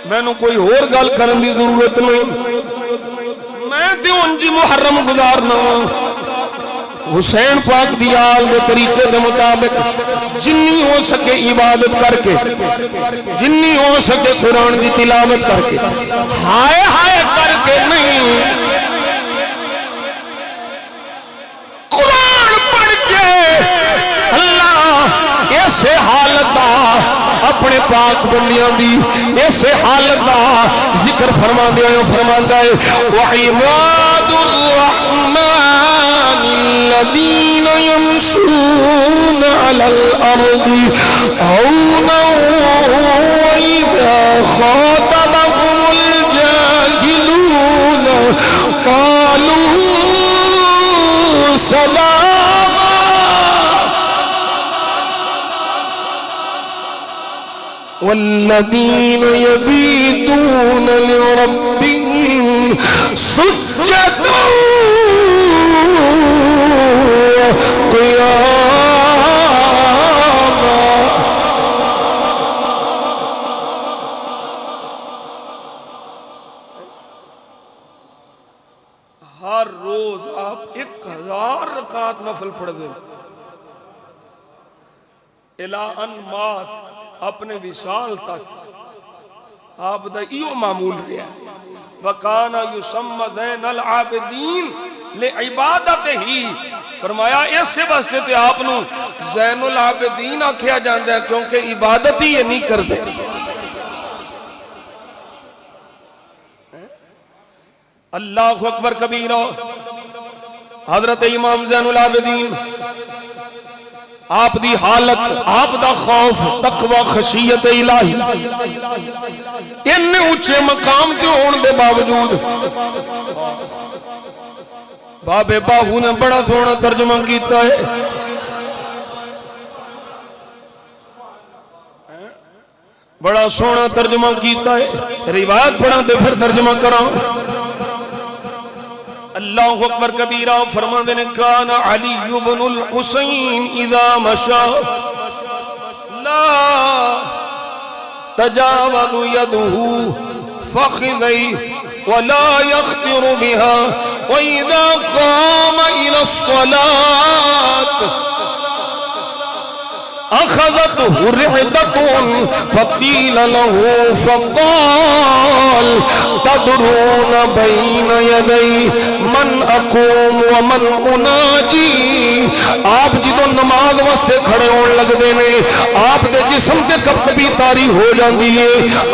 میں نو کوئی اور گل کرن دی ضرورت نہیں میں تے انجی محرم گزارنا حسین پاک دی آل دے طریقے دے مطابق جنی ہو سکے عبادت کر کے جنی ہو سکے قرآن دی تلاوت کر کے ہائے ہائے کر کے نہیں قرآن پڑھ کے اللہ ایسے حالت اپنے پاک بندیاں دی ایسے حالت ذکر فرما دیا ہے وَعِبَادُ الرَّحْمَنِ الَّذِينَ يَمْشُونَ عَلَى الْأَرْضِ هَوْنًا وَإِذَا خَاطَبَهُمُ الْجَاهِلُونَ قَالُوا سَلَامًا وَالَّذِينَ يَبِيتُونَ لِرَبِّهِمْ سُجَّدًا وَقِيَامًا ہر روز آپ 1000 رکعت نفل پڑھ دیں الہ ان مات اپنے وصال تک آپ دا ایو معمول رہا وَقَانَ يُسَمَّ ذَيْنَ الْعَابِدِينَ لِعِبَادَتِهِ فرمایا اس سے بستے تھے آپ نو زین العابدین آکھیا جاندہ ہے کیونکہ عبادت ہی یہ نہیں کر دے اللہ اکبر کبیرہ حضرت امام زین العابدین آپ دی حالت آپ دا خوف تقوی خشیت الہی ان اونچے مقام کے ہون دے باوجود بابے باہو نے بڑا سونا ترجمہ کیتا ہے بڑا سونا ترجمہ کیتا ہے روایت پڑھا دے پھر ترجمہ کرا اللہ اکبر کبیرہ فرما دینے کان علی بن الحسین اذا مشا لا تجاوز یدہ فخذی ولا يخطر بها وإذا قام إلى الصلاة أخذته رعدة فقيل له فقال تدرون بين يدي من أقوم ومن أناجي آپ جدو نماز واسطے کھڑے ہون لگ دینے آپ دے جسم تے سب کبھی تاری ہو جاندی ہے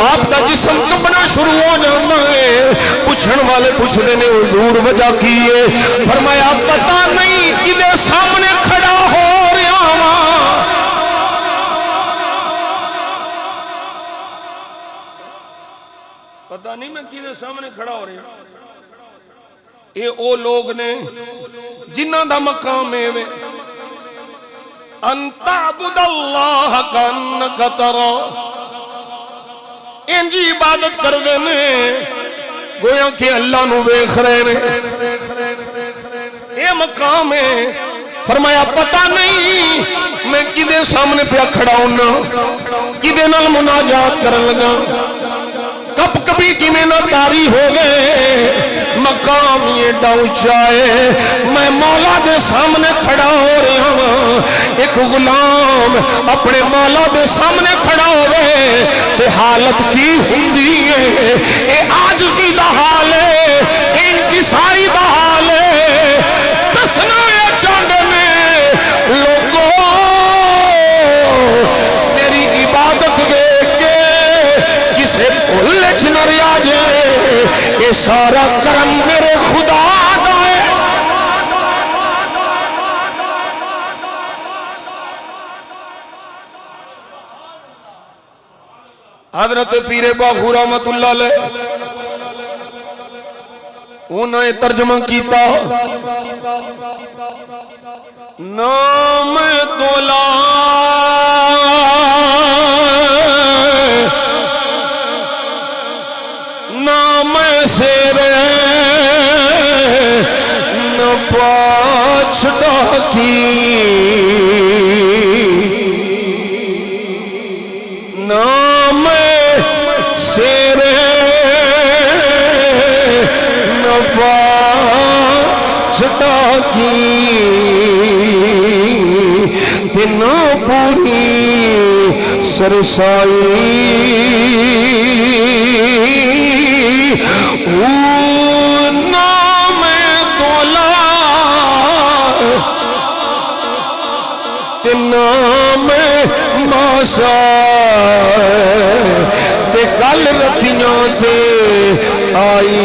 آپ دا جسم کبنا شروع ہو جانا ہے پوچھن والے پوچھ دینے حضور وجہ کی ہے فرمایا پتہ نہیں کدے سامنے کھڑا ہو رہا ہوں پتہ نہیں میں کدے سامنے کھڑا ہو رہا ہوں اے او لوگ نے جنہ دا مقام ہے ان تعبد اللہ کانک ترا انجی عبادت کر دینے گویا کہ اللہ نو بیخ رہے نے اے مقام ہے فرمایا پتہ نہیں میں کدے سامنے پہ کھڑا ہونا کدے نال مناجات کرن لگا کب کبھی کی میں نہ تاری ہو گئے مقام یہ ڈاؤچا ہے میں مولا دے سامنے کھڑا ہو رہا ہوں ایک غلام اپنے مولا دے سامنے کھڑا ہو گئے تے حالت کی ہوندی ہے اے عاجزی دا حال ہے ان کی ساری دا حال ہے دسنا یہ چاندے میں لوگوں میری عبادت دیکھ کے کسے بھولچ نہ ریا جائے یہ سارا کرم میرے خدا دا ہے حضرت پیر باہو رحمت اللہ علیہ انہوں نے ترجمہ کیتا نام دولا نام سیر نہ پاچھ ڈاکی نام شیر نوا چٹا کی دن پوری سرسائی نام دولا نام ماسا تے گل رتیاں تے آئی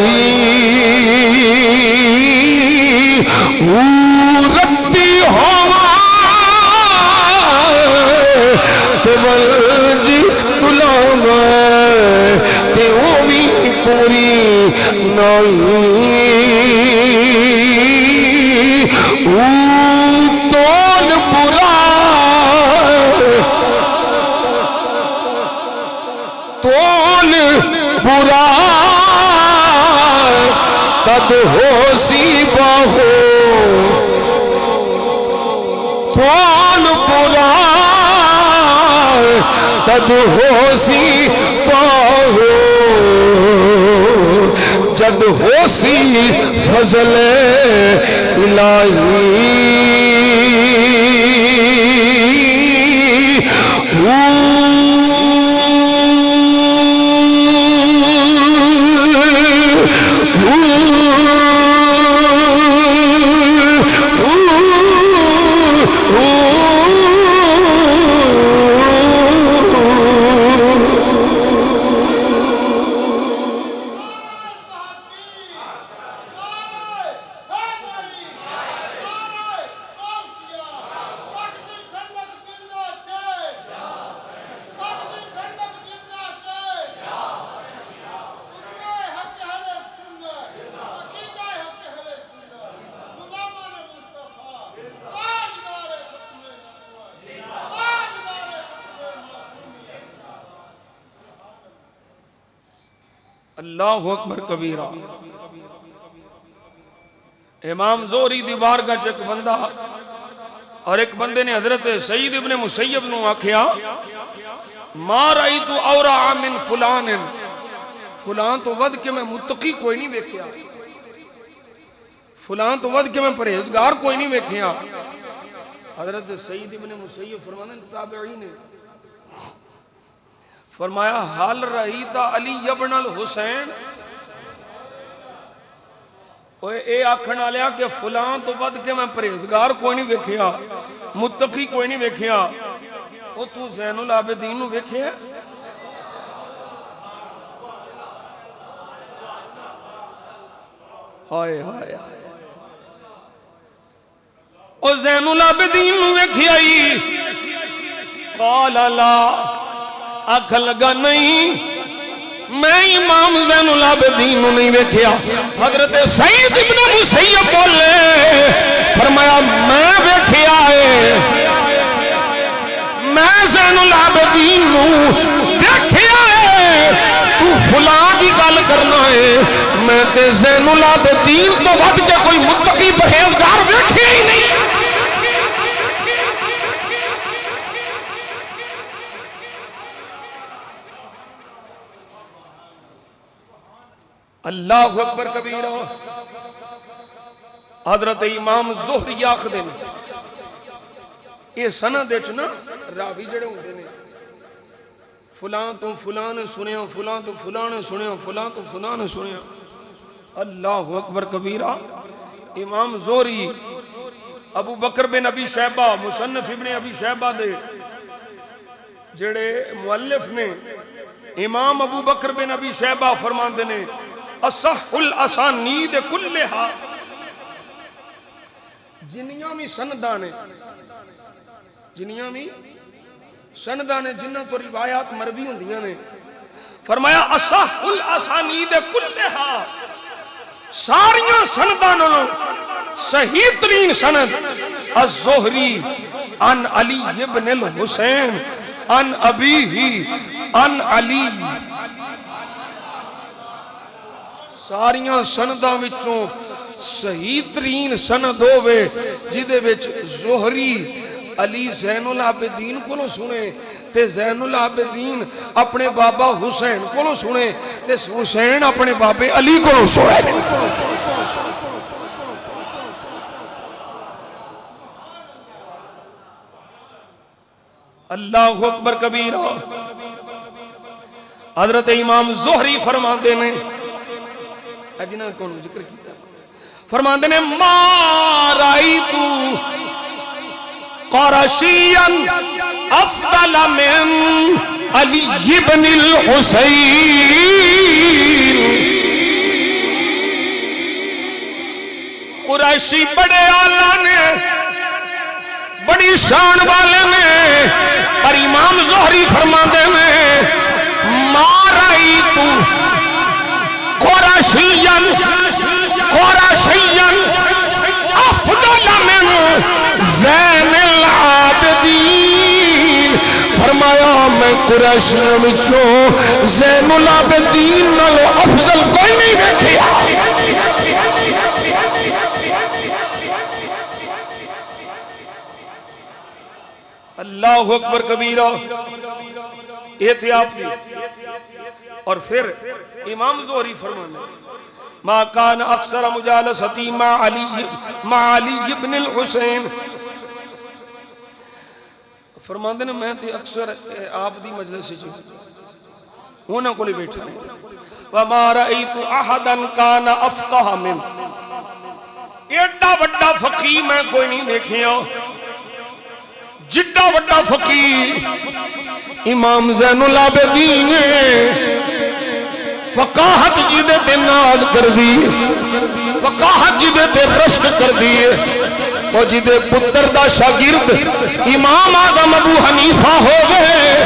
رتی ہوا تے ولجی غلام تے وہ بھی پوری نائی تول برا تول برا تد ہو سی باہو تول برا تد ہو سی باہو جد ہو سی فضل الہی اللہ اکبر کبیرہ. امام زہری دی بارگاہ چ ایک بندہ اور ایک بندے نے حضرت سعید ابن مسیب نو آکھیا ما رأیت اورع من فلان فلان تو ود کے میں متقی کوئی نہیں ویکھیا فلان تو ود کے میں پرہیزگار کوئی نہیں ویکھیا. حضرت سعید ابن مسیب فرمانے تابعی نے فرمایا حال رہیتا علی ابن الحسین اے آکھنا لیا کہ فلان تو ود کے میں پرہیزگار کوئی نہیں ویکھیا متقی کوئی نہیں ویکھیا او تو زین العابدین نو ویکھیا ہائے ہائے او زین العابدین نو ویکھیا قال لا آکھ لگا نہیں میں امام زین العابدین نہیں ویکھیا. حضرت سعید ابن مسیب بولے فرمایا میں ویکھیا ہے میں زین العابدین ویکھیا ہے تو فلاں دی گل کرنا ہے میں تے زین العابدین تو ود کے کوئی متقی پرہیزگار ویکھیا ہی نہیں. اللہ اکبر کبیرہ. حضرت امام زہری آخدے نے یہ سند وچ نا راوی جڑے ہوندے نے فلاں تو فلاں نے سنیا فلاں تو فلاں نے سنیا فلاں تو فلاں نے سنیا. اللہ اکبر کبیرہ. امام زہری ابو بکر بن ابی شیبہ مصنف ابن ابی شیبہ دے جڑے مؤلف نے امام ابو بکر بن ابی شیبہ فرماندے نے اصح الاسانید کلہا جنیاں بھی سندانے جنہ تو روایات مروی ہوندیاں نے فرمایا اصح الاسانید کلہا ساریاں سندانوں صحیح ترین سند الزہری عن علی ابن الحسین عن ابیہ عن علی ساریاں سنداں وچوں صحیح ترین سند ہووے جدے وچ زہری علی زین العابدین کو سنے تے زین العابدین اپنے بابا حسین کو سنے تے حسین اپنے بابے علی کو سنے. اللہ اکبر کبیرہ. حضرت امام زہری فرماندے نے اجنا کون ذکر کیا فرماندے نے ما رأیت قرشیا افضل من علی بن الحسین. قریشی بڑے آلہ نے بڑی شان والے نے پر امام زہری فرماندے نے ما رأیت قرشیا افضل من زین العابدین. فرمایا میں قریشیوں وچوں زین العابدین نالوں افضل کوئی نہیں دیکھیا. اللہ اکبر کبیرہ. یہ تھے آپ دی. اور پھر امام زہری فرمانے ما کان اکثر مجالستی مع علی ابن الحسین. فرماندے نے میں تے اکثر آپ دی مجلس سے انہاں کو لے بیٹھا نہیں. وما رأیت احدا کان افقہ من. ایڈا بڑا فقیہ میں کوئی نہیں دیکھیا جڈا بڑا فقیہ امام زین العابدین. فقاہت جیدے تے ناد کر دی, فقاہت جیدے تے رشک کر دی. اور جیدے پتر دا شاگرد امام اعظم ابو حنیفہ ہو گئے.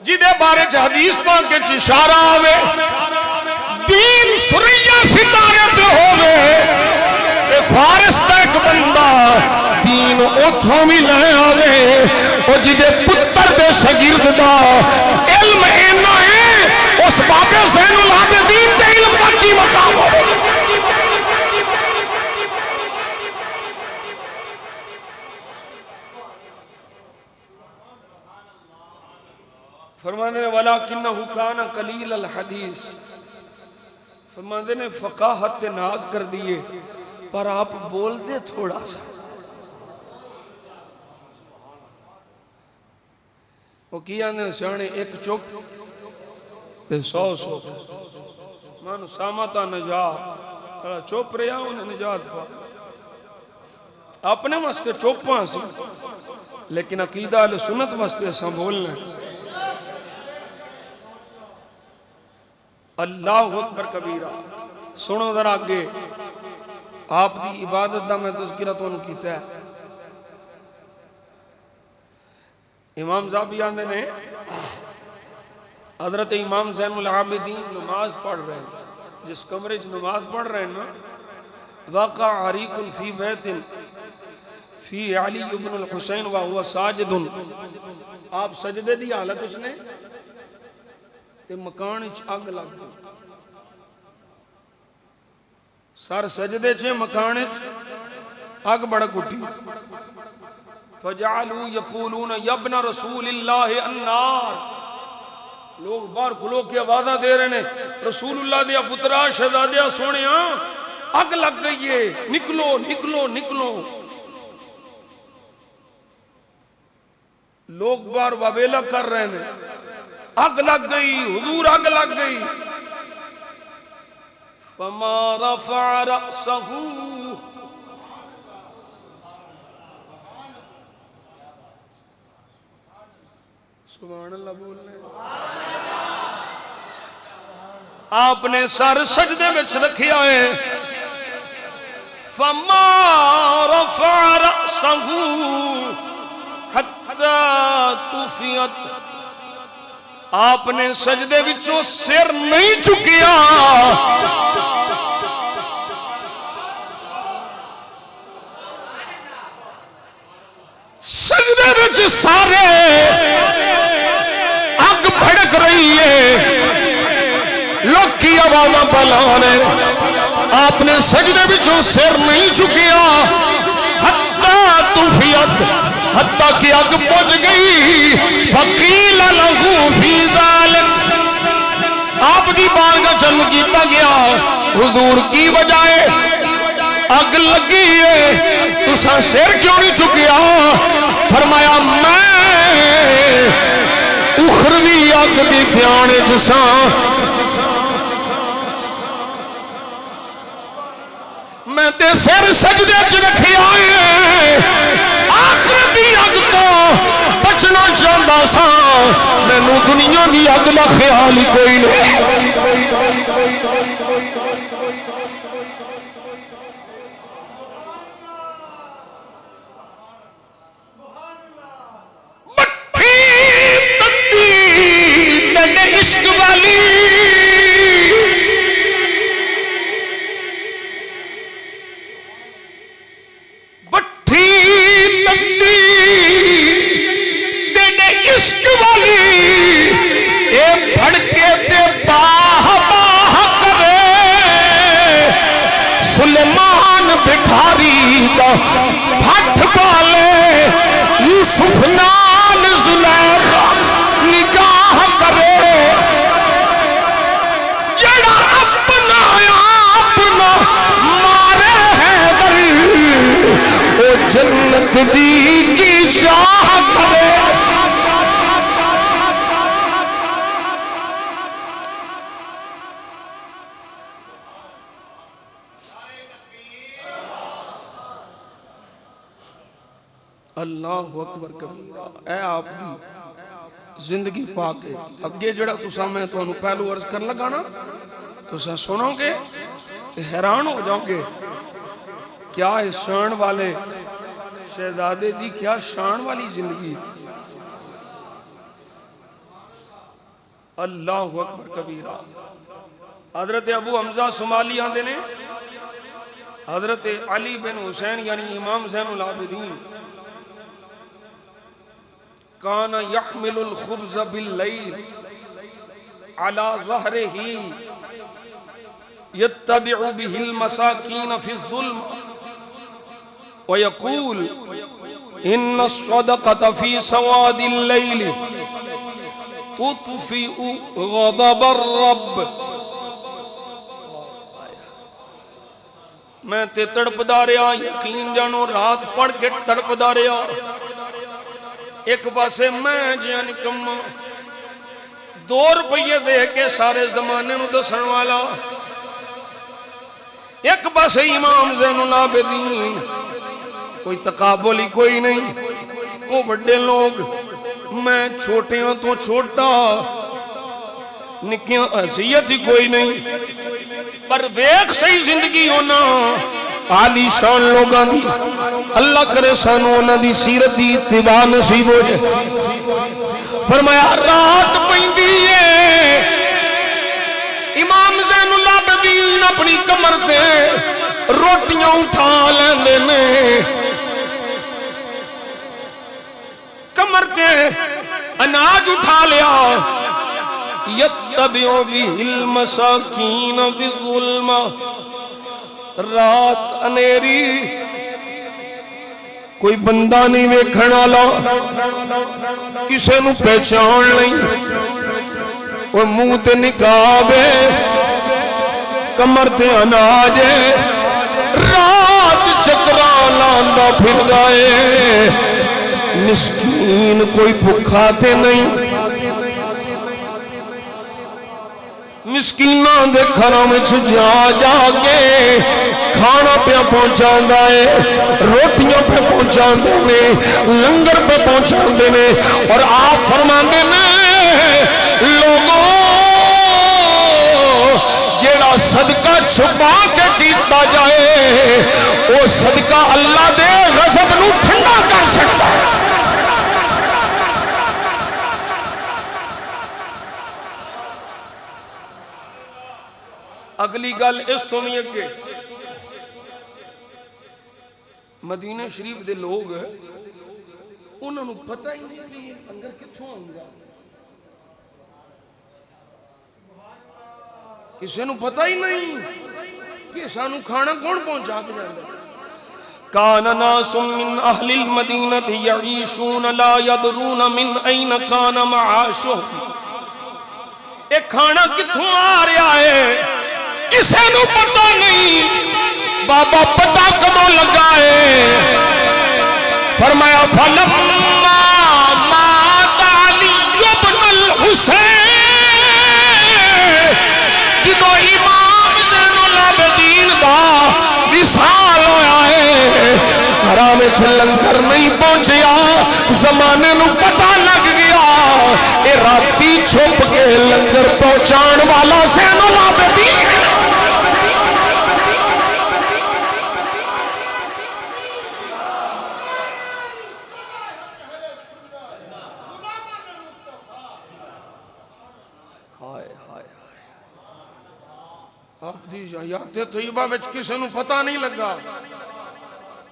جیدے بارے حدیث پاک کے اشارہ آوے دین سریہ ستارے تے ہوئے فارس دا ایک بندہ دین اتھوں بھی لے آوے. او جدے پتر دے شاگرد دا علم اینا ہے اس بابے زین العابدین دے علم کا کی مقام ہوئے. فرمانے وَلَكِنَّهُ كَانَ قَلِيلَ الْحَدِيثِ. فرمانے نے فقاہت تے ناز کر دیئے پر آپ بول دے تھوڑا سا. وہ کیا نے سیانے ایک چپ تے سو مانو سامتا نجات چپ رہا انہیں نجات پا اپنے مستے چوپاں سی لیکن عقیدہ علیہ سنت مستے ساں بولنے. اللہ اکبر کبیرہ. سنو ذرا آگے آپ دی عبادت دا میں تذکرہ تو انہوں کیتا ہے. امام زابی آندے نے حضرت امام زین العابدین نماز پڑھ رہے ہیں. جس کمرے جو نماز پڑھ رہے ہیں نا واقع عریق فی بیت فی علی ابن الحسین وہو ساجد. آپ سجدے دی حالت اس نے تے مکان اچ اگ لگ گئی. سر سجدے چھے مکان اچ اگ بڑک اٹھی. فجعلوا یقولون یبن رسول اللہ النار. لوگ باہر کھلو کے آوازہ دے رہے ہیں رسول اللہ دیا پترا شہزادیہ سونے اگ لگ گئی ہے نکلو نکلو نکلو. لوگ باہر وابیلہ کر رہے ہیں اگ لگ گئی حضور اگ لگ گئی. فما رفع رأسه سبحان اللہ بولنے آپ نے سر سجدے میں رکھیا ہے. فما رفع رأسه حتی توفیت. آپ نے سجدے وچوں سر نہیں چکیا سجدے وچ سارے اگ بھڑک رہی ہے. لوگ کی آوازاں بلانے آپ نے سجدے بچوں سر نہیں چکیا حتی تفیت حتی کہ اگ پہنچ گئی فقیل لہو فی ذالک آپ کی بارگاہ چل کیتا گیا حضور کی بجائے اگ لگی ہے تساں سر کیوں نہیں چکیا فرمایا میں اخروی اگ دی پیانے جساں میں تے سر سجدے چ رکھے آئے آخرتی اگ تو بچنا چاہتا سا مینوں دنیا دی اگ دا خیال ہی کوئی نہیں عشق والی بٹھی تندی ڈیڈے عشق والی اے بھڑکے تے باہ باہ کرے سلیمان بٹھاری دا بھٹ بالے یوسف نال زلیخا نگاہ کرے جڑا اپنا مارے ہے دل او جنت دی کی چاہ کرے اللہ اکبر کبیرہ اے آپ دی زندگی پاک ہے اگے جڑا تسا میں تو انہوں پہلو عرض کر لگا نا تسا سنو گے حیران ہو جاؤ گے کیا اس شان والے شہزادے دی کیا شان والی زندگی اللہ اکبر کبیرہ حضرت ابو حمزہ سمالی آندے نے حضرت علی بن حسین یعنی امام زین العابدین کان یحمل الخبز باللیل علی ظہرہ یتبع به المساکین فی الظلم ویقول ان الصدقۃ فی سواد اللیل تطفئ غضب الرب میں تے تڑپ دا رہا یقین جانو رات پڑھ کے تڑپ دا رہا ایک پاسے میں جیاں نکمہ 2 روپیے دے کے سارے زمانے نو دسن والا ایک پاسے امام زین العابدین کوئی تقابلی کوئی نہیں وہ بڑے لوگ میں چھوٹیوں تو چھوٹا نکیاں حیثیت ہی کوئی نہیں پر ویک صحیح زندگی ہونا عالی شان لوگاں دی اللہ کرے سانو انہاں دی سیرت دی اتباع نصیب ہو جائے فرمایا رات پیندی ہے امام زین العابدین اپنی کمر تے روٹیاں اٹھا لیندے نے کمر تے اناج اٹھا لیا یتبعو به المساکین بالظلم رات انیری کوئی بندہ نہیں ویکھن والا کسے نو پہچان نہیں وہ منہ تے نقاب ہے کمر تے اناج ہے رات چکراں لاندا پھردا ہے مسکین کوئی بھکھا تے نہیں مسکیناں دے گھراں وچ جا جا کے کھانا پہ پہنچاندا ہے روٹیاں پہ پہنچاندے نے لنگر پہ پہنچاندے نے اور آپ فرماندے نے لوگوں جیڑا صدقہ چھپا کے کیتا جائے وہ صدقہ اللہ دے غضب نو ٹھنڈا کر سکتا ہے اگلی گل اس تو بھی اگے مدینہ شریف دے لوگ انہوں نے پتہ ہی نہیں کہ یہ لنگر کتھوں آؤں کسی نے پتہ ہی نہیں کہ سانو کھانا کون پہنچا کے جاندا کان ناس من اہل المدینہ یعیشون لا یدرون من این کان معاشهم ایک کھانا کتھوں آ رہا ہے کسے نو پتہ نہیں بابا پتہ کدوں لگا ہے فرمایا فلما مات علی بن الحسین جدو امام زین العابدین دا وصال ہویا ہے گھراں وچ لنگر نہیں پہنچیا زمانے نو پتہ لگ گیا اے راتی چھپ کے لنگر پہنچان والا زین العابدین حیات طیبہ وچ کسے نو پتہ نہیں لگا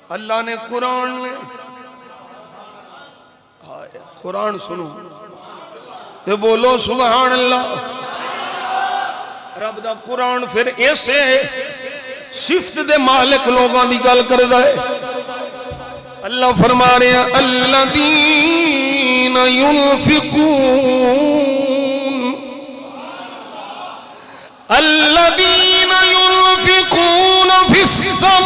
اللہ نے قرآن میں قرآن سنو تے بولو سبحان اللہ رب دا قرآن پھر ایسے صفت دے مالک لوگاں دی گل کردا ہے اللہ فرما رہے ہیں الذین ينفقون الذين ينفقون في السراء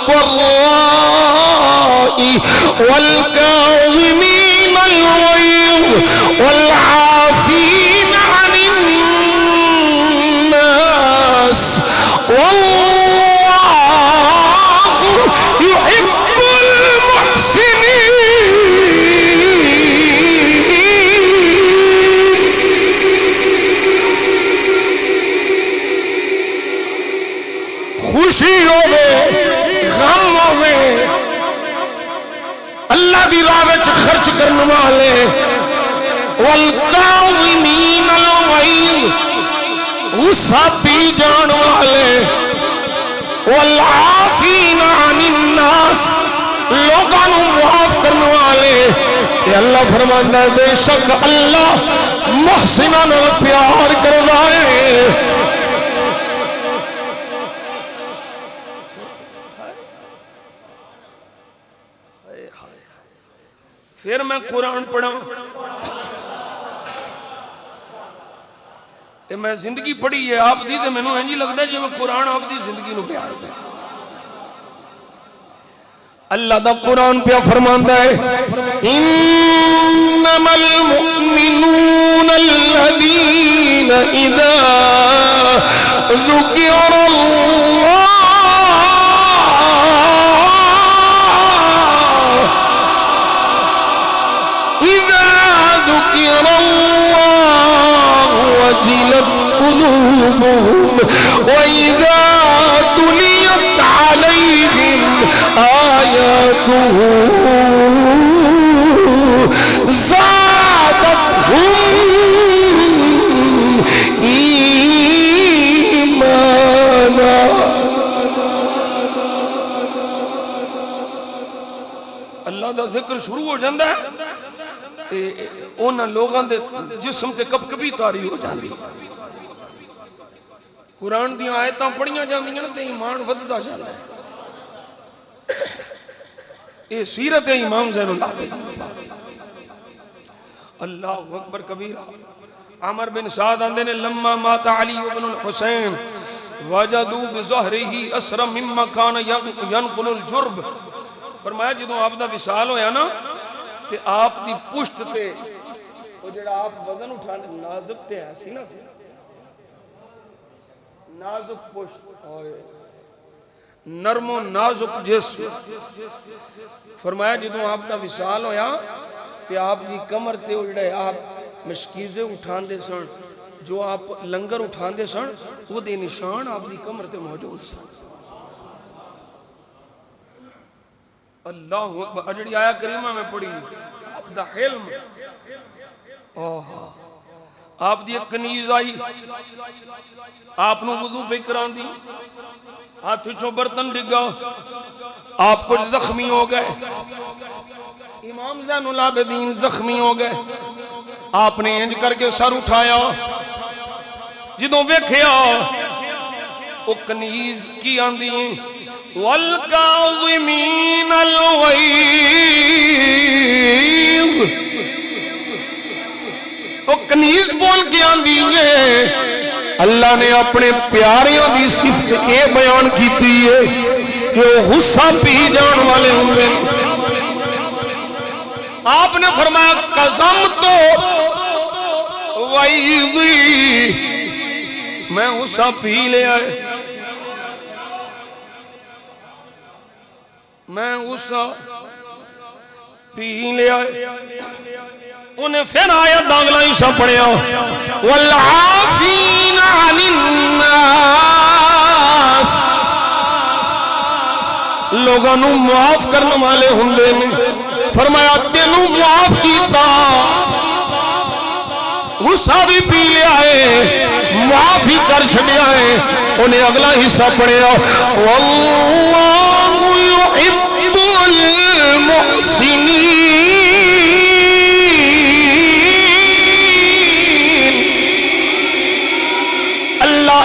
والضراء والكاظمين الغيظ والعافين عن الناس والله يحب المحسنين خوشی ہوئے غم ہوئے اللہ دی راہ وچ خرچ کرنے والے والکاظمین الغیظ غصہ پی جان والے والعافین عن الناس لوگاں نو معاف کرنے والے یہ اللہ فرماندا ہے بے شک اللہ محسناں نال پیار کردا ہے پھر میں قرآن پڑھا میں زندگی پڑھی ہے آپ دی تے مینوں انج لگدا ہے جویں قرآن آپ دی زندگی نو بیان ہے اللہ دا قرآن پہ فرماندا ہے انما المؤمنون الذین اذا ذکر اللہ وجلت قلوبهم وإذا تليت عليهم آياته زادتهم إيمانا اللہ دا ذکر شروع ہو جاندہ ہے انہاں لوگاں دے جسم تے کب کبھی تاری ہو جاندی قرآن دی آیتاں پڑھیاں جاندیاں تے ایمان وددا جاندا ہے اے سیرت امام زین العابدین اللہ اکبر کبیرہ عمر بن سعد اندے نے لما مات علی بن الحسین وجدوا بظہرہ اسرا مما کان ینقل الجرب فرمایا جدوں آپ دا وصال ہویا نا تے آپ دی پشت تے وہ جڑا آپ وزن اٹھانے نازک تے ایسی نا نازک پشت نرم و نازک جسم فرمایا جدوں آپ دا وصال ہویا تے آپ دی کمر تے وہ جڑے آپ مشکیزے اٹھان دے سن جو آپ لنگر اٹھان دے سن وہ دے نشان آپ دی کمر تے موجود سن اللہ اکبر اجڑی آیا کریمہ میں پڑھی آپ دا حلم آپ دی ایک کنیز آئی آپ نو وضو پہ کران دی ہاتھ چھو برتن ڈگا آپ کچھ زخمی ہو گئے امام زین العابدین زخمی ہو گئے آپ نے انج کر کے سر اٹھایا جدوں ویکھیا او کنیز کی آندی ہے والکاظمین الغیظ او کنیز بول کے آندی ہے اللہ نے اپنے پیاریوں دی صفت یہ بیان کیتی ہے کہ وہ غصہ پی جان والے ہوئے آپ نے فرمایا قسم تو وعیضی میں غصہ پی لیا ہے میں غصہ پی لیا ہے انہیں پھر آیت داغلا ہی سا پڑھیا والعافین عن الناس لوگوں نو معاف کرنے والے ہوندے نے فرمایا تینوں معاف کیتا غصہ بھی پی لیا ہے معاف ہی کر چھڑیا ہے انہیں اگلا حصہ پڑھیا واللہ يحب المحسنین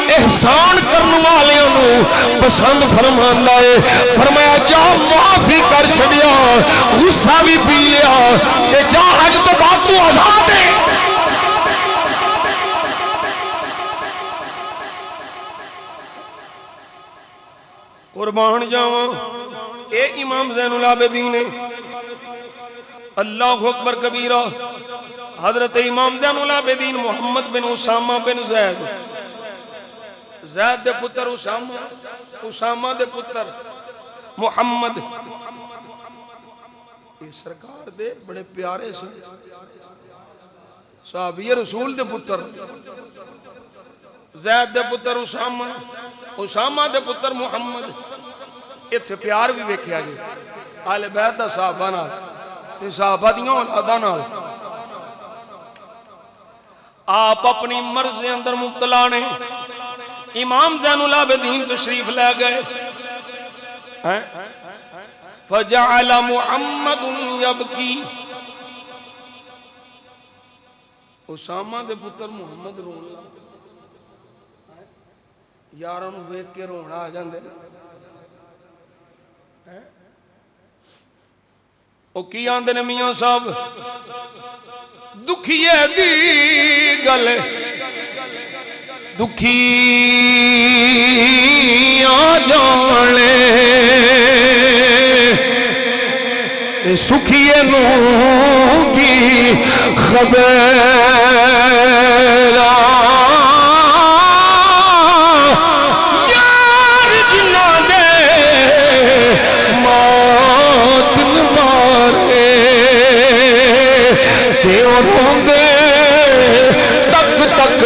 احسان کرنے والوں پسند فرماندا ہے فرمایا جا معافی کر چھڑیا غصہ بھی پی لیا کہ جا اج تو بعد تو آزاد ہے قربان جاواں اے امام زین العابدین اللہ اکبر کبیرہ حضرت امام زین العابدین محمد بن اسامہ بن زید زید دے پتر اسامہ اسامہ دے پتر محمد یہ سرکار دے بڑے پیارے سے صحابی رسول دے پتر زید دے پتر اسامہ اسامہ دے پتر محمد اتھے پیار بھی ویکھیا گیا آل بیت دا صحابہ نال تے صحابہ دیاں اولاداں نال آپ اپنی مرض اندر مبتلا نے امام زین العابدین تشریف لے گئے فجعل محمد یبکی اسامہ دے پتر محمد رون یاراں نوں ویکھ کے رونا آ جاندے او کی آندے نے میاں صاحب دکھیے دی گل دکھی آ جانے سکھیے نو کی خبر یار جنا دے موت مارے دیوروں دے تک تک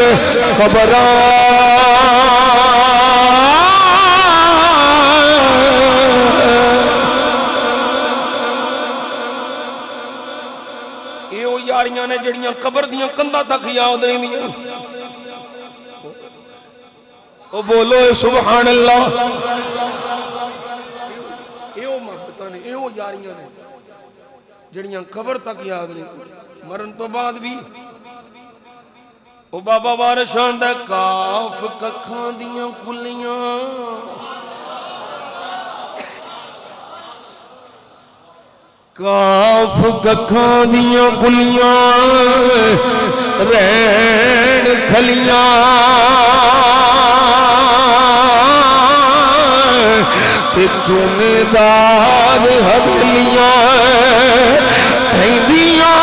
یہ یاریاں نے جڑیاں قبر دیاں کندھا تک یاد نہیں دیاں او بولو سبحان اللہ یہ محبتاں نے یہ یاریاں نے جڑیاں قبر تک یاد نہیں مرن تو بعد بھی او بابا وارشان دے کاف ککھاں دیاں کلیاں کاف ککھاں دیاں کلیاں رین کھلیاں تے چونے دار حویلیاں کھیندیاں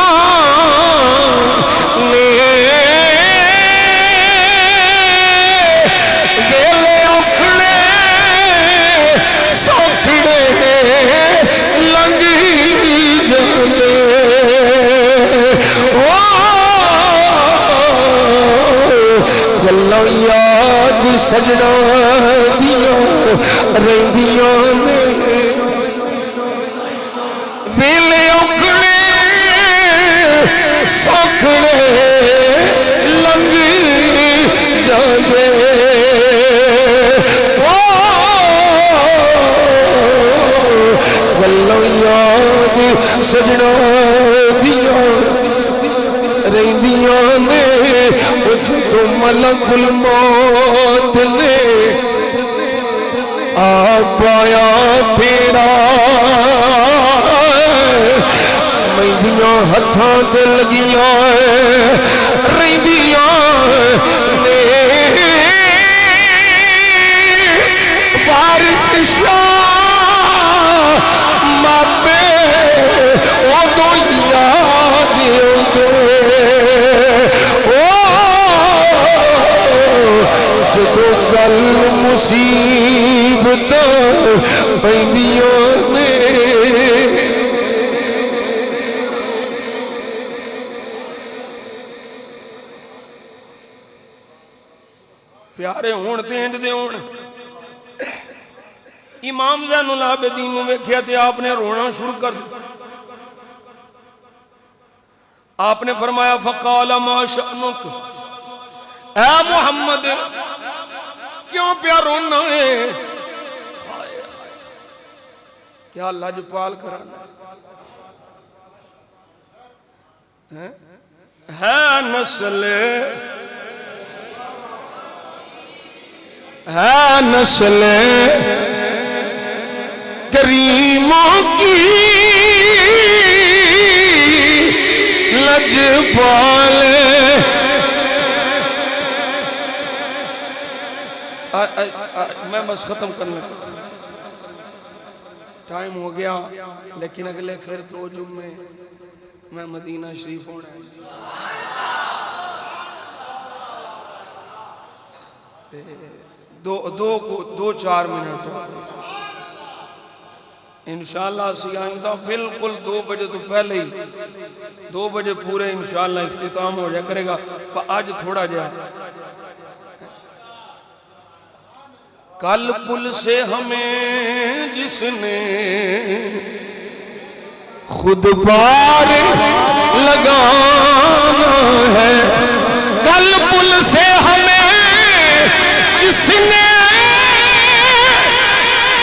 یاد سجنا دیاں رہندیاں نے ویلے اوکھڑے سوکھڑے لنگ جاندے گلاں یاد سجنا دیاں رہندیاں نے جدو ملک الموت نے آیا پھیرا مہندیاں ہتھاں تے لگیاں رہندیاں نے وارث شاہ مابے ادو یاد جدو گل مصیبت پیندیاں نے پیارے ہون تے انج دے ہون امام زین العابدین نو ویکھیا تے آپ نے رونا شروع کر دیا آپ نے فرمایا فقال ما شأنک اے محمد کیوں پیا رونا ہے کیا لاجپال کرانا ہے نسل کریموں کی لجپال میں بس ختم کرنے ٹائم ہو گیا لیکن اگلے پھر 2 جمعے میں مدینہ شریف ہونا ہے دو 4 منٹ انشاءاللہ سی آئندہ بالکل 2 بجے تو پہلے ہی 2 بجے پورے انشاءاللہ اختتام ہو جائے کرے گا آج تھوڑا جا کل پل سے ہمیں جس نے خود پار لگانا ہے کل پل سے ہمیں جس نے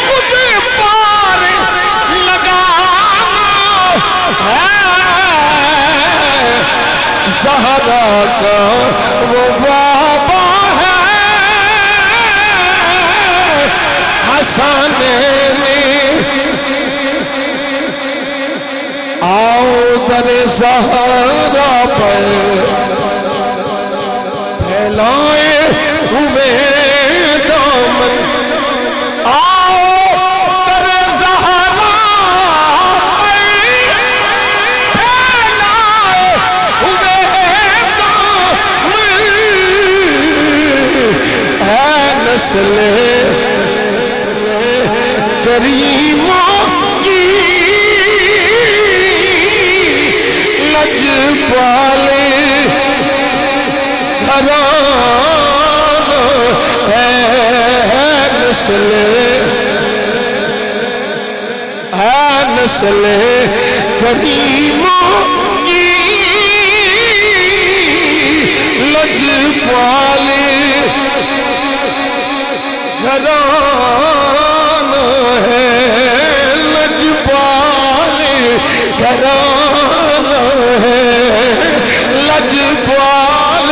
خود پار لگانا ہے زہرا کا وہ بابا ہے حسن نے آؤ در زہرا پر پھیلائے ہوئے دامن آؤ در زہرا پر پھیلائے ہوئے دامن اے نسل کریموں کی لجپال گھرانہ ہے نسل کریموں کی لجپال گھرانہ ہے لجپال گھرانہ ہے لجپال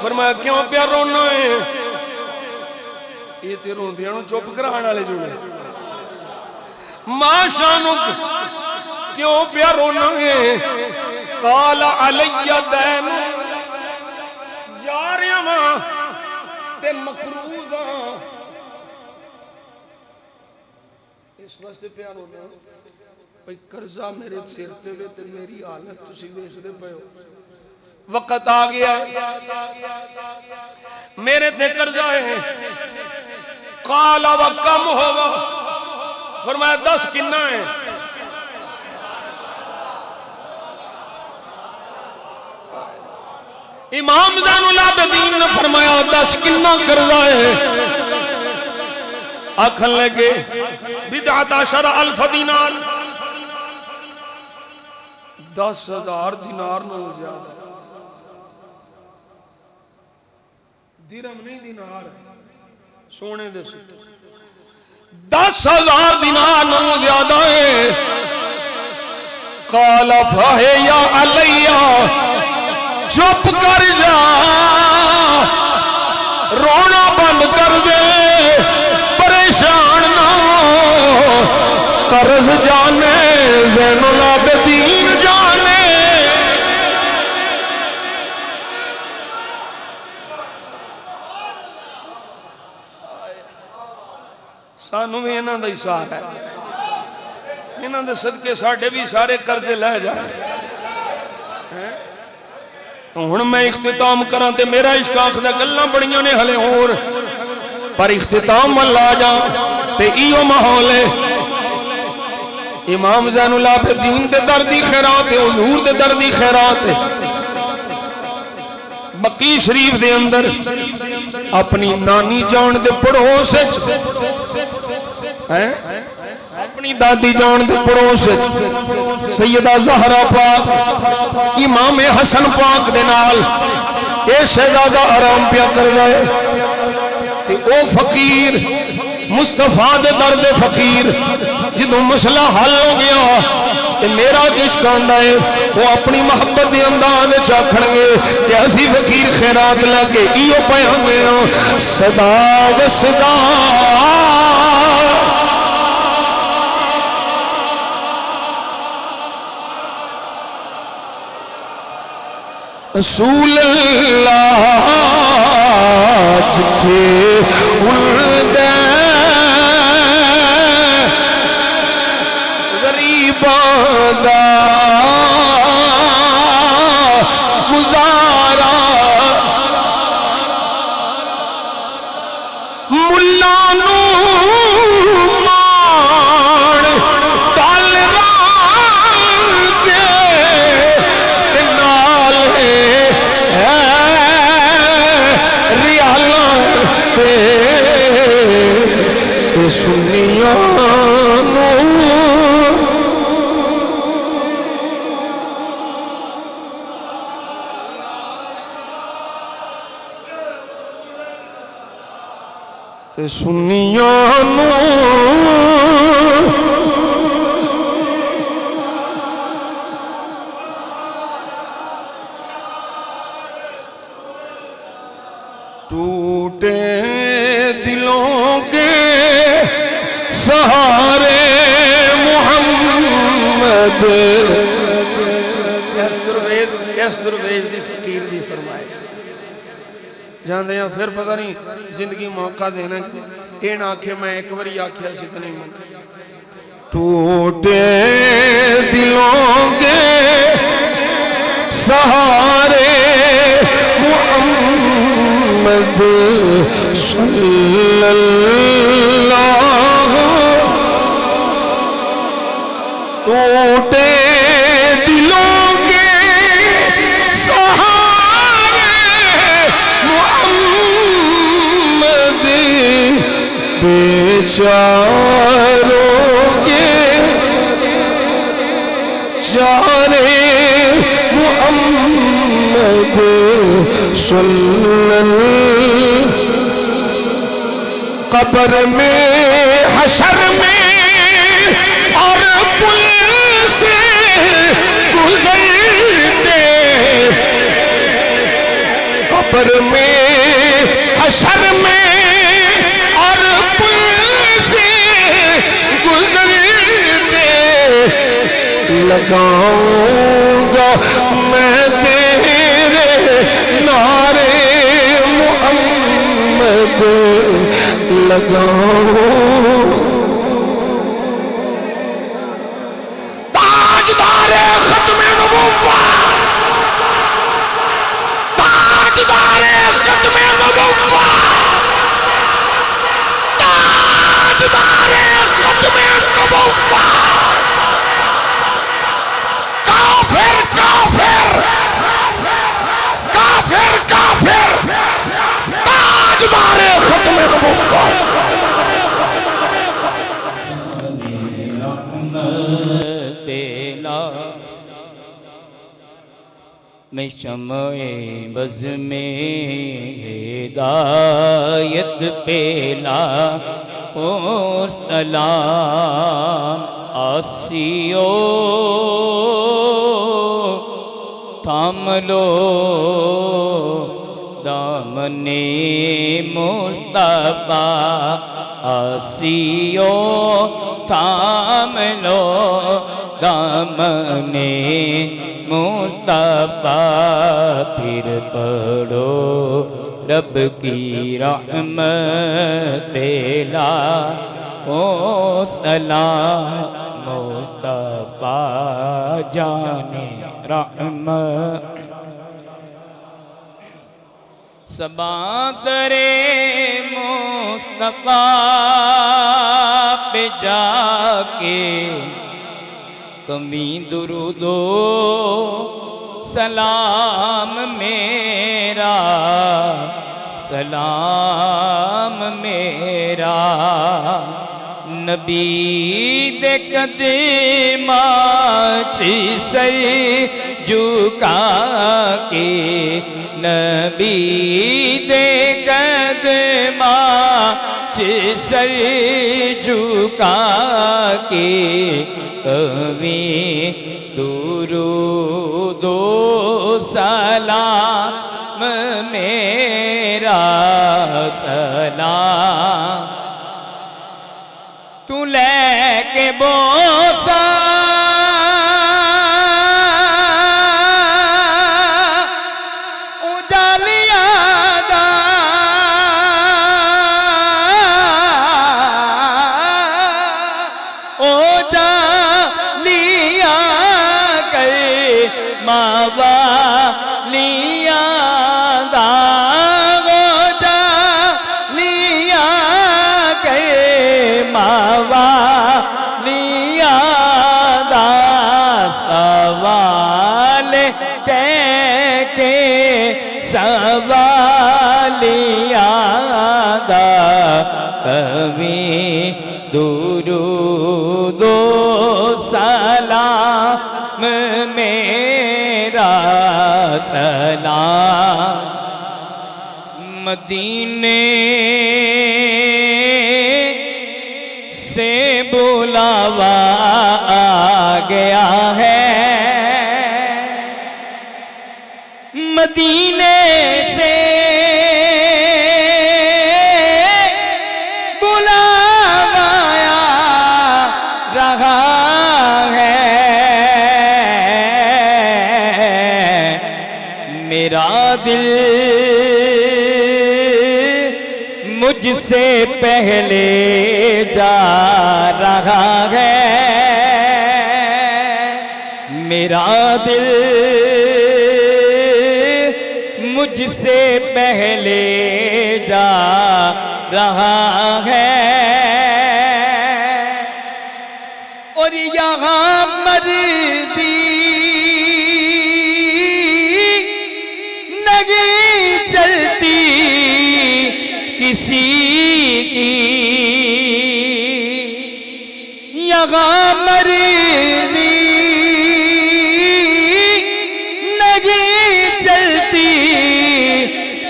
فرمایا کیوں پیا رونا ہے یہ تے روندیاں نوں چپ کرانے والے جڑے ما شانک کیوں پیا رونا ہے قال علی دین جا رہا ہاں تے مقروض ہاں اس واسطے پیا رونا بھئی قرضہ میرے سر تے وے تے میری حالت تسی ویکھ دے پئے ہو وقت آ گیا میرے تے قرضہ ہے قال وکم ہوا فرمایا 10 کنا ہے امام زین العابدین نے فرمایا 10 کنا قرضہ ہے آکھن لگے 17,000 دینار 10,000 دینار نہ زیادہ درہم نہیں دینار سونے دے سے 10,000 دینار نہ زیادہ ہے قال فہے یا علیہ چپ کر جا رونا بند کر دے پریشان نہ ہو قرض جانے زین العابدین جانے سانو بھی انہاں دا ہی سارا ہے انہاں دے صدقے ساڑھے بھی سارے قرضے لے جائیں ہن میں اختتام کران تے میرا عشق آکھدا گلاں بڑیاں نے ہلے ہور پر اختتام اللہ جا تے ایو ماحول ہے امام زین العابدین دے دردی خیرات ہے حضور دے دردی خیرات ہے بقی شریف دے اندر اپنی نانی جان دے پڑوس اپنی دادی جان دے پڑوس سیدہ زہرا پاک امام حسن پاک دے نال اے شہزادہ آرام پیا کر گئے کہ او فقیر مصطفیٰ دے درد فقیر جدوں مسئلہ حل ہو گیا کہ میرا عشق آندا ہے وہ اپنی محبت دے انداز چاکھن گے کہ اسی فقیر خیرات لگے ایو پیاں گے صدا و صدا رسول اللہ جتھے اُلدے غریباں دا گزارا ملا نو مان ڈال ران کے نال ریالاں تے سنیاں نو سنیاں نو ٹوٹے دلوں کے سہارے محمد اس درویش دی فقیر دی فرمائش جاندے ہیں پھر پتہ نہیں زندگی موقع دینا اے نہ آکھے میں ایک باری آکھیا سی تو نہیں من ٹوٹے دلوں کے سہارے محمد صلی اللہ ٹوٹے دلوں کے بیچاروں کے چارے محمد صلی اللہ قبر میں حشر میں اور پل سے گزرتے قبر میں حشر میں لگاؤں گا میں تیرے نعرے محمد لگاؤں تاجدار ختم نبوت تاجدار ختم نبوت تاجدار ختم نبوت کافر کافر کافر کافر تاجدار ختم نبوت میں شمع بز میں ہدایت پیلا او سلام آسیو تھام لو دامن مصطفیٰ آسیو تھام لو دامن مصطفیٰ پھر پڑھو رب کی رحمت بیلا او سلام مصطفیٰ جانے رحمت سبا درے مصطفیٰ پہ جا کے کمی درود و سلام میرا سلام میرا نبی دے قدماں چی سر جھکا کے نبی دے قدماں چی سر جھکا کے کبھی درود و سلام میرا سلام تو لے کے بوسا اجالیا دا اجالیا گئے ماوا لیا دا اجالیا گئے ماوا لیا دا سوال کہہ کے سوالیا دا کبھی درود و سلام میرا سلام مدینے سے بلاوا آ گیا ہے مدینے سے بلاوا آ رہا ہے میرا دل مجھ سے پہلے جا رہا ہے میرا دل مجھ سے پہلے جا رہا ہے اور یہاں مرضی نہیں چلتی کسی کی یہاں مرضی نہیں چلتی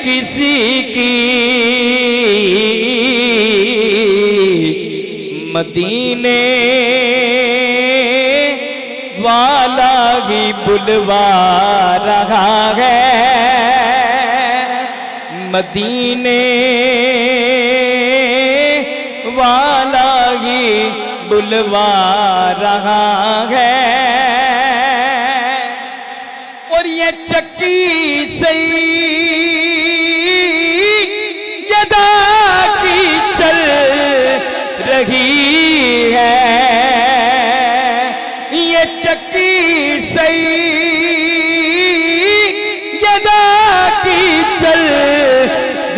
کسی کی مدینے والا ہی بلوا رہا ہے مدینے والا ہی بلوا رہا ہے اور یہ چکی سیدہ کی چل رہی ہے یہ چکی سیدہ کی چل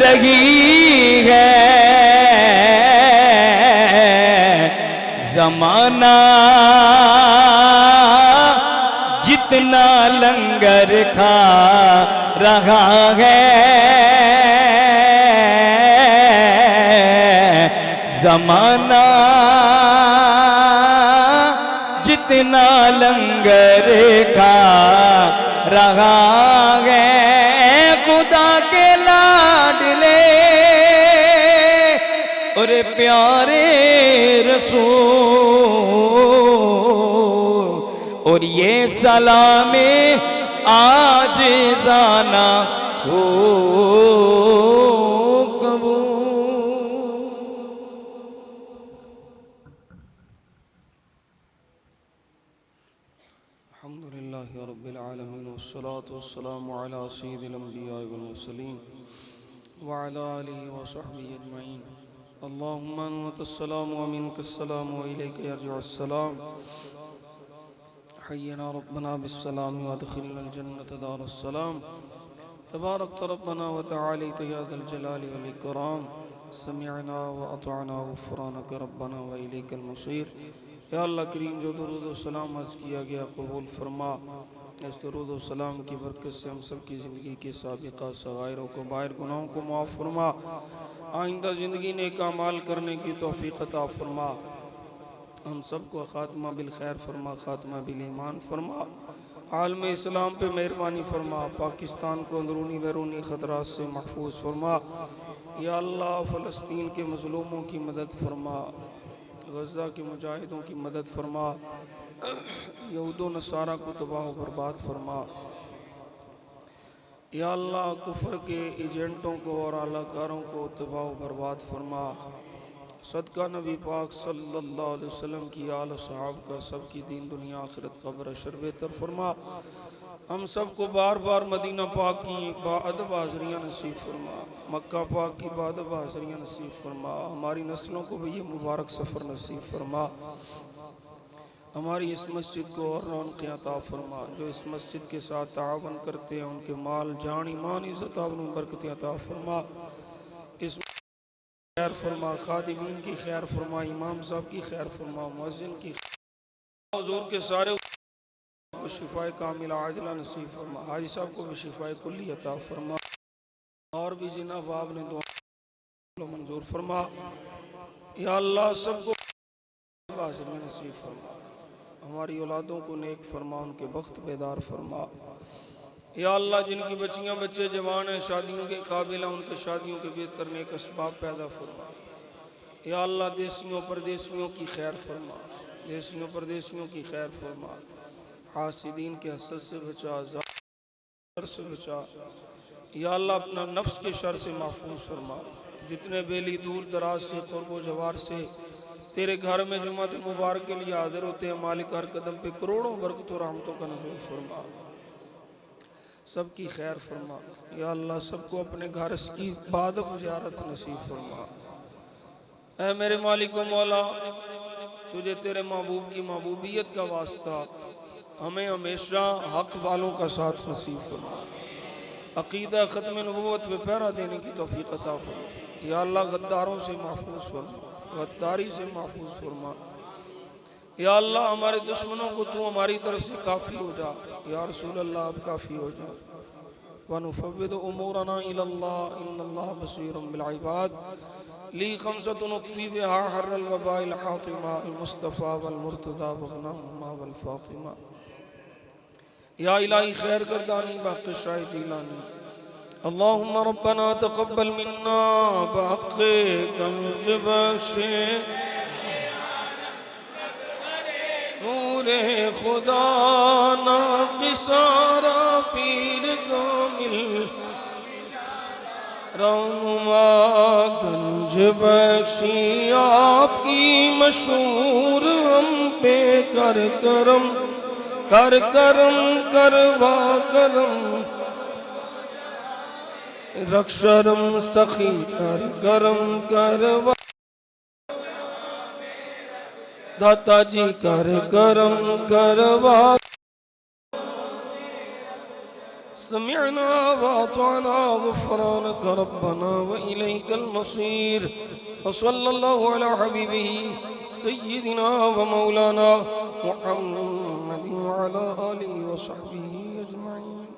رہی ہے زمانہ جتنا لنگر کھا رہا ہے زمانہ جتنا لنگر کھا رہا ہے خدا کے لاڈلے اور پیارے رسول، اور یہ سلام عاجزانہ ہو قبول۔ الحمدللہ رب العالمین والصلاة والسلام علی سید الانبیاء والمرسلین وعلی آلہ وصحبہ اجمعین۔ اللہم انت السلام ومنک السلام وإلیک یرجع السلام، حینا ربنا بالسلام وادخلنا الجنة دار السلام، تبارکت ربنا وتعالیت یا ذا الجلال والاکرام، سمعنا واطعنا غفرانک ربنا وإلیک المصیر۔ یا اللہ کریم جو درود و سلام عرض کیا گیا قبول فرما، اس درود و سلام کی برکت سے ہم سب کی زندگی کے سابقہ صغائر و کبائر گناہوں کو معاف فرما، آئندہ زندگی نیک اعمال کرنے کی توفیق عطا فرما، ہم سب کو خاتمہ بالخیر فرما، خاتمہ بالایمان فرما، عالم اسلام پہ مہربانی فرما، پاکستان کو اندرونی بیرونی خطرات سے محفوظ فرما۔ یا اللہ فلسطین کے مظلوموں کی مدد فرما، غزہ کے مجاہدوں کی مدد فرما، یہود و نصارہ کو تباہ و برباد فرما۔ یا اللہ کفر کے ایجنٹوں کو اور اعلی کاروں کو تباہ و برباد فرما، صدقہ نبی پاک صلی اللہ علیہ وسلم کی آل و صحاب کا سب کی دین دنیا آخرت قبر اشر بہتر فرما، ہم سب کو بار بار مدینہ پاک کی باادب حاضریاں نصیب فرما، مکہ پاک کی باادب حاضریاں نصیب فرما، ہماری نسلوں کو بھی یہ مبارک سفر نصیب فرما، ہماری اس مسجد کو اور رونق عطا فرما، جو اس مسجد کے ساتھ تعاون کرتے ہیں ان کے مال جان ایمان عزت آبرو برکت عطا فرما، اس خیر فرما، خادمین کی خیر فرما، امام صاحب کی خیر فرما، مؤذن کی خیر فرما، حضور کے سارے کو شفاء کاملہ عاجلہ نصیب فرما، حاجی صاحب کو بھی شفاء کلی عطا فرما، اور بھی جن احباب نے دعا منظور فرما۔ یا اللہ سب کو حاضری نصیب فرما، ہماری اولادوں کو نیک فرما، ان کے بخت بیدار فرما۔ یا اللہ جن کی بچیاں بچے جوان ہیں، شادیوں کے قابل ہیں، ان کے شادیوں کے بہتر نیک اسباب پیدا فرما۔ یا اللہ دیسیوں پردیسیوں کی خیر فرما، دیسیوں پردیسیوں کی خیر فرما، حاسدین کے حسد سے بچا، ظالم سے بچا۔ یا اللہ اپنا نفس کے شر سے محفوظ فرما، جتنے بیلی دور دراز سے قرب و جوار سے تیرے گھر میں جمعۃ مبارک کے لیے حاضر ہوتے ہیں، مالک ہر قدم پہ کروڑوں برکت و رحمتوں کا نزول فرما، سب کی خیر فرما۔ یا اللہ سب کو اپنے گھر کی بادب زیارت نصیب فرما۔ اے میرے مالک و مولا، تجھے تیرے محبوب کی محبوبیت کا واسطہ ہمیں ہمیشہ حق والوں کا ساتھ نصیب فرما، عقیدہ ختم نبوت پہ پہرا دینے کی توفیق عطا فرما۔ یا اللہ غداروں سے محفوظ فرما، غداری سے محفوظ فرما۔ یا اللہ ہمارے دشمنوں کو تو ہماری طرف سے کافی ہو جا، یا رسول اللہ آپ کافی ہو جا۔ وَنُفَوِّضُ أُمُورَنَا إِلَى اللَّهِ إِنَّ اللَّهَ بَصِيرٌ بِالْعِبَادِ لِي خَمْسَةٌ أُطْفِي بِهَا حَرَّ الْوَبَاءِ الْحَاطِمَةِ الْمُصْطَفَى وَالْمُرْتَضَى وَابْنَهُمَا وَالْفَاطِمَةِ۔ یا الہی خیر گردانی بحق شاہ جیلانی، اللہم ربنا تقبل منا بحق کمج بخش نور خدا ناقصارا پیر کامل رہنما گنج بخشی، آپ کی مشہور ہم پہ کر کرم، کر کرم کروا کرم، رکھ شرم سخی کر کرم کروا، داتا جی کر کرم کروا۔ سمعنا واطعنا غفرانك ربنا وإليك المصير، وصلى الله على حبيبه سيدنا ومولانا محمد وعلى آله وصحبه أجمعين۔